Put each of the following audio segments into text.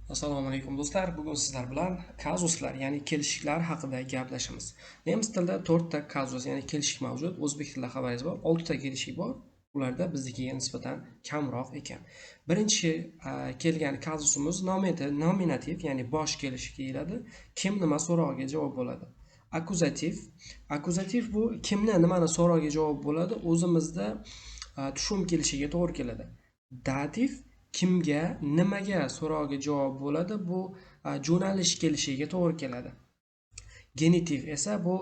Assalomu alaykum do'stlar. Bugun sizlar bilan kazuslar, ya'ni kelishiklar haqida gaplashamiz. Nemis tilida 4 ta kazus, ya'ni kelishik mavjud. O'zbek tilida xabaringiz bor, 6 ta kelishik bor. Ularda biznikiga nisbatan kamroq ekan. Birinchi kelgan kazusimiz nominativ, ya'ni bosh kelishik deyiladi. Kim nima so'rog'iga javob bo'ladi. Akuzativ. Akuzativ bu kimni nimani so'rog'iga javob bo'ladi. O'zimizda tushum kelishiga to'g'ri keladi. Dativ kimga, nimaga so'rog'iga javob bo'ladi. Bu jo'nalish kelishiga to'g'ri keladi. Genitiv esa bu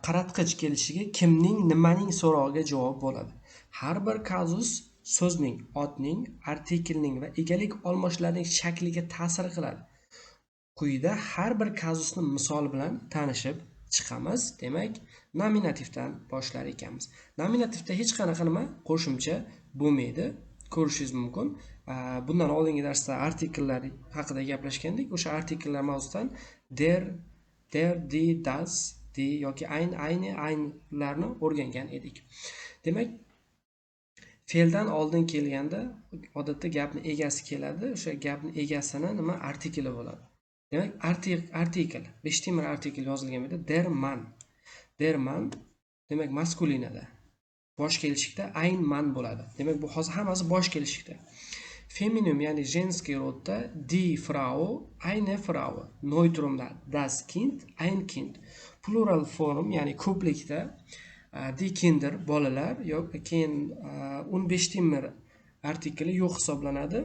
qaratqich kelishiga kimning, nimaning so'rog'iga javob bo'ladi. Har bir kazus so'zning, otning, artikelning va egalik olmoshlarining shakliga ta'sir qiladi. Quyida har bir kazusni misol bilan tanishib chiqamiz. Demak, nominativdan boshlar ekanmiz. Nominativda hech qanaqa qo'shimcha bo'lmaydi. Ko'rishingiz mumkin. Bundan oldingi darsda artikellar haqida gaplashgandik. O'sha artikellar mavzusidan der, die, das, die yoki aynlarni o'rgangan edik. Demak, fe'ldan oldin kelganda odatda gapni egasi keladi. O'sha gapni egasini artikeli bo'ladi. Demak, artikel, beshtemir artikel yozilgan edi. Der man demak maskulinada. Bosh kelishikda ein man bo'ladi. Demak, bu hozir hammasi bosh kelishikda. Feminim, ya'ni женский rodda die Frau, eine Frau. Neutrumda das Kind, ein Kind. Plural form, ya'ni ko'plikda die Kinder, bolalar, yoki keyin 15 temir artikeli yo'q hisoblanadi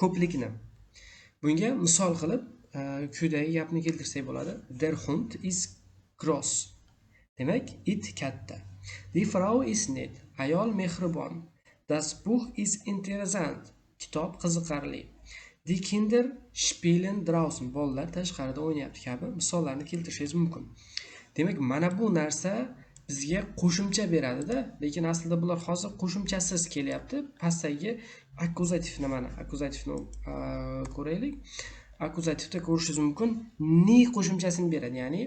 ko'plikni. Bunga misol qilib quyidagi gapni keltirsak bo'ladi. Der Hund ist groß. Demak, it katta. Die Frau ist nett. Ayol mehribon. Das Buch ist interessant. Kitob qiziqarli. Die Kinder spielen draußen. Bolalar tashqarida o'ynayapti kabi misollarni keltirishingiz mumkin. Demak, mana bu narsa bizga qo'shimcha beradi-da, lekin aslida bular hozir qo'shimchasiz kelyapti. Pastdagi akuzativ nimani? Akuzativni ko'raylik. Akuzativda ko'rishingiz mumkin, ni qo'shimchasini beradi. Ya'ni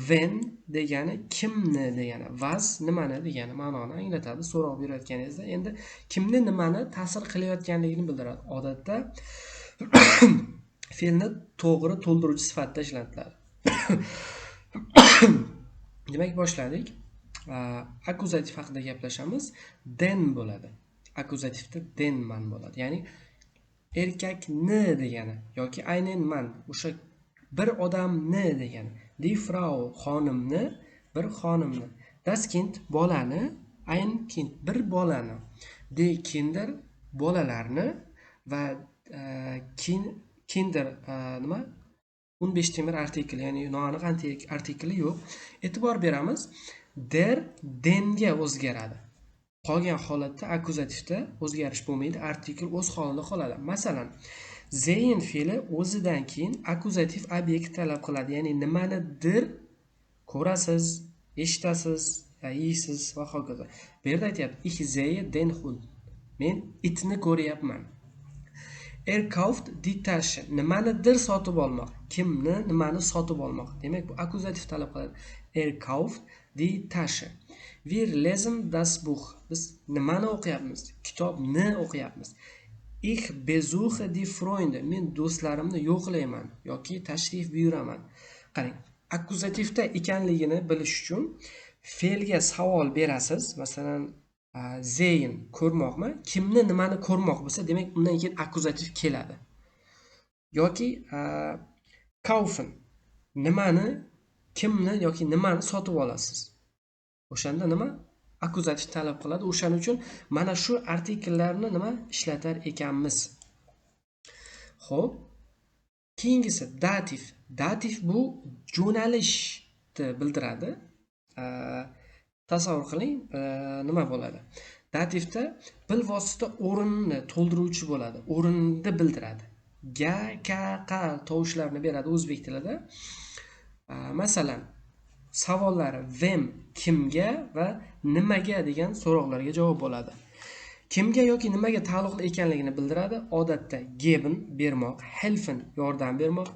when degani kimni degani, was nimani degani ma'noni anglatadi. So'roq berayotganingizda endi kimni nimani ta'sir qilayotganligini bildiradi. Odatda fe'lni to'g'ri to'ldiruvchi sifatida ishlatiladi. Demak, boshladik. Akuzativ haqida gaplashamiz. Den bo'ladi. Akuzativda den man bo'ladi. Ya'ni erkakni degani yoki aynen man, o'sha bir odamni degani. Die Frau xonimni, bir xonimni. Das Kind bolani, ein Kind bir bolani. Die Kinder bolalarni va Kinder 15 temir artikel, ya'ni noaniq artikeli yo'q. E'tibor beramiz. Der denga o'zgaradi. Qolgan holatda akuzativda o'zgarish bo'lmaydi, artikel o'z holida qoladi. Masalan, sehen fe'li o'zidan keyin akuzativ obyekt talab qiladi, ya'ni nimanidir ko'rasiz, eshitasiz, yeysiz va hokazo. Bu yerda aytyapti, ich sehe den Hund. Men itni ko'ryapman. Kauft die Tasche. Nimanidir sotib olmoq. Kimni, nimani sotib olmoq. Demak, bu akuzativ talab qiladi. Kauft die Tasche. Wir lesen das Buch. Biz nimani o'qiyapmiz? Kitobni o'qiyapmiz. Ich besuche die Freunde. Men do'stlarimni yo'qlayman yoki tashrif buyuraman. Qarang, akuzativda ekanligini bilish uchun fe'lga savol berasiz. Masalan, zeyn ko'rmoqmi? Kimni, nimani ko'rmoq bo'lsa, demak undan keyin akuzativ keladi. Yoki kaufen, nimani, kimni yoki nimani sotib olasiz. O'shanda akuzativ talab qiladi. O'shaning uchun mana shu artikellarni ishlatar ekanmiz. Xo'p, keyingisi dativ. Dativ bu jo'nalishni bildiradi. Tasavvur qiling, nima bo'ladi? Dativda bilvosita o'rinni to'ldiruvchi bo'ladi. O'rinni bildiradi. Ga, ka, qa tovushlarni beradi o'zbek tilida. Masalan, savollari wem kimga va nimaga degan so'roqlarga javob bo'ladi. Kimga yoki nimaga taalluqli ekanligini bildiradi. Odatda geben bermoq, helfen yordam bermoq,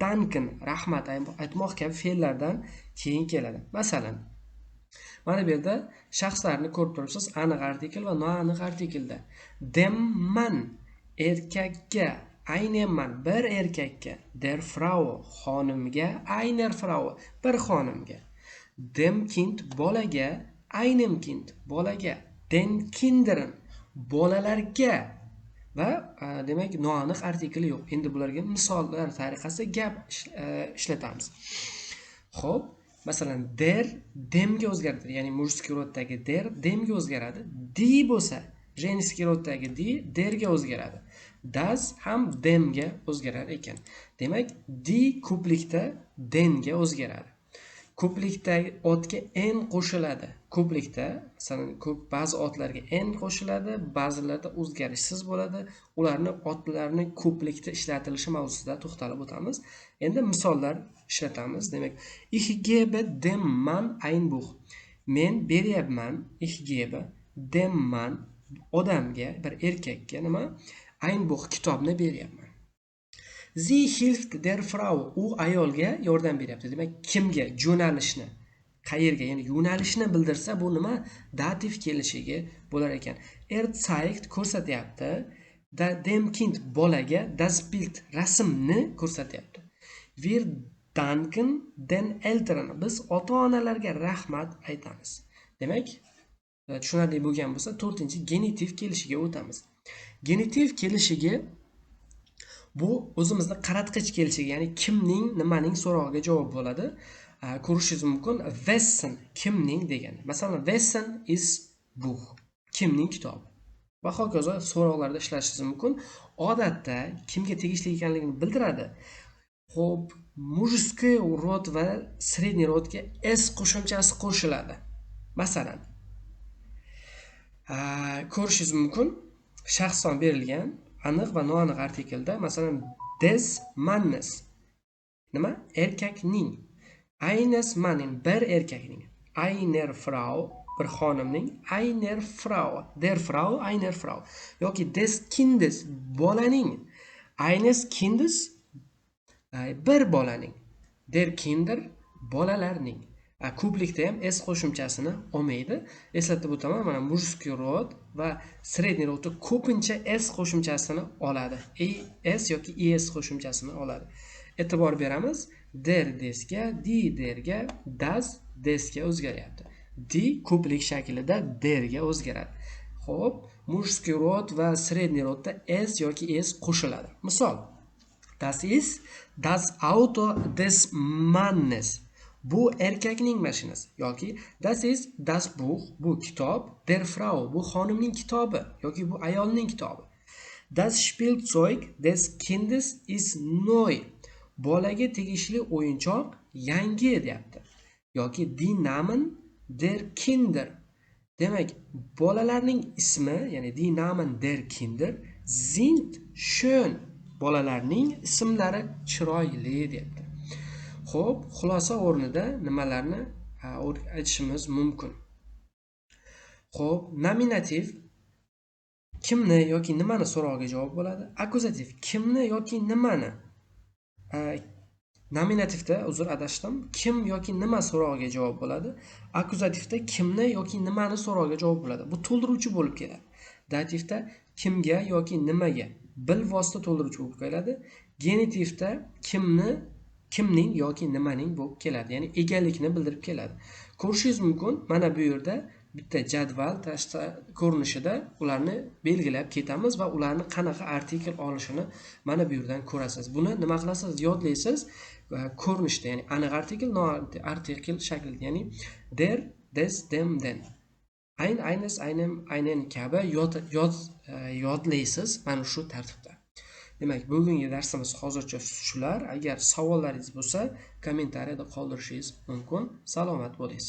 danken rahmat aytmoq kabi fe'llardan keyin keladi. Masalan, mana bu yerda shaxslarni ko'rib turibsiz, aniq artikel va noaniq artikelda. Dem man erkakka, Einen Mann bir erkakka, der Frau xonimga, einer Frau bir xonimga, dem Kind bolaga, einem Kind bolaga, den Kindern bolalarga va demak noaniq artikli yo'q. Endi bularga misollar tariqasida gap ishlatamiz. Xo'p, masalan der demga o'zgaradi, ya'ni mujskiy roddagi der demga o'zgaradi. Di bo'lsa женский roddagi di derga o'zgaradi. Das ham demga o'zgarar ekan. Demak, di ko'plikda denga o'zgaradi. Ko'plikdagi otga en qo'shiladi. Ko'plikda, masalan, ba'zi otlarga en qo'shiladi, ba'zilarda o'zgarishsiz bo'ladi. Otlarni ko'plikda ishlatilishi mavzusida to'xtalib o'tamiz. Endi misollar ishlatamiz. Demak, ich gebe dem Mann ein Buch. Men beryapman, ich gebe dem Mann odamga, bir erkakka nima? Ein Buch kitobni beryapman. Sie hilft der Frau. U ayolga yordam beryapti. Demak, kimga? Yo'nalishni. Qayerga? Ya'ni yo'nalishni bildirsa, bu nima? Dativ kelishigi bo'lar ekan. Zeigt ko'rsatyapti. Dem Kind bolaga das Bild rasmni ko'rsatyapti. Wir danken den Eltern. Biz ota-onalarga rahmat aytamiz. Demak, tushunarli bo'lgan bo'lsa, 4-genitiv kelishiga o'tamiz. Genitiv kelishigi bu o'zimizni qaratqich kelishigi, ya'ni kimning, nimaning so'rog'iga javob bo'ladi. Ko'rishingiz mumkin. Wessen, kimning degani. Masalan, wessen is Buch, kimning kitobi. Va hokazo so'roqlarda ishlashingiz mumkin. Odatda kimga tegishli ekanligini bildiradi. Xo'p, mujskiy rod va sredniy rodga s qo'shimchasi qo'shiladi. Masalan, ko'rishingiz mumkin, shaxson berilgan aniq va noaniq artikelda, masalan, des Mannes nima? Erkakning. Eines Mannin, bir erkakning. Einer Frau, bir xonimning. Einer Frau, der Frau, einer Frau. Yoki des Kindes, bolaning. Eines Kindes, bir bolaning. Der Kinder, bolalarning. Ko'plikda ham s qo'shimchasini olmaydi. Eslatib o'taman, mana mujskiy rod va sredniy rodda ko'pincha s qo'shimchasini oladi. Es yoki es qo'shimchasini oladi. E'tibor beramiz. Der desga, di derga, das desga o'zgaryapti. Di ko'plik shaklida derga o'zgaradi. Xo'p, mujskiy rod va sredniy rodda s yoki es qo'shiladi. Misol: Das ist das Auto des Mannes. Bu erkakning mashinasi. Yoki das ist das Buch, bu kitob, der Frau, bu xonimning kitobi yoki bu ayolning kitobi. Das Spielzeug des Kindes ist neu. Bolaga tegishli o'yinchoq yangi deyapti. Yoki die Namen der Kinder. Demak, bolalarning ismi, ya'ni die Namen der Kinder sind schön. Bolalarning ismlari chiroyli deyapti. Xo'p, xulosa o'rnida nimalarni aytishimiz mumkin? Xo'p, nominativ kimni yoki nimani so'rog'iga javob bo'ladi. Akkuzativ kimni yoki nimani. Nominativda, uzr adashdim, kim yoki nima so'rog'iga javob bo'ladi. Akkuzativda kimni yoki nimani so'rog'iga javob bo'ladi. Bu to'ldiruvchi bo'lib keladi. Dativda kimga yoki nimaga bilvosita to'ldiruvchi bo'lib keladi. Genitivda kimning yoki nimaning bo'lib keladi. Ya'ni egalikni bildirib keladi. Ko'rishingiz mumkin, mana bu yerda bitta jadval ko'rinishida ularni belgilab ketamiz va ularni qanaqa artikel olishini mana bu yerdan ko'rasiz. Buni nima qilasiz? Yodlaysiz ko'rinishda, ya'ni aniq artikel, noaniq artikel shaklida, ya'ni der, des, dem, den. Ein, eines, einem, einen kabi yodlaysiz mana shu tartibda. Demak, bugungi darsimiz hozircha shular. Agar savollaringiz bo'lsa, kommentariyada qoldirishingiz mumkin. Salomat bo'ling.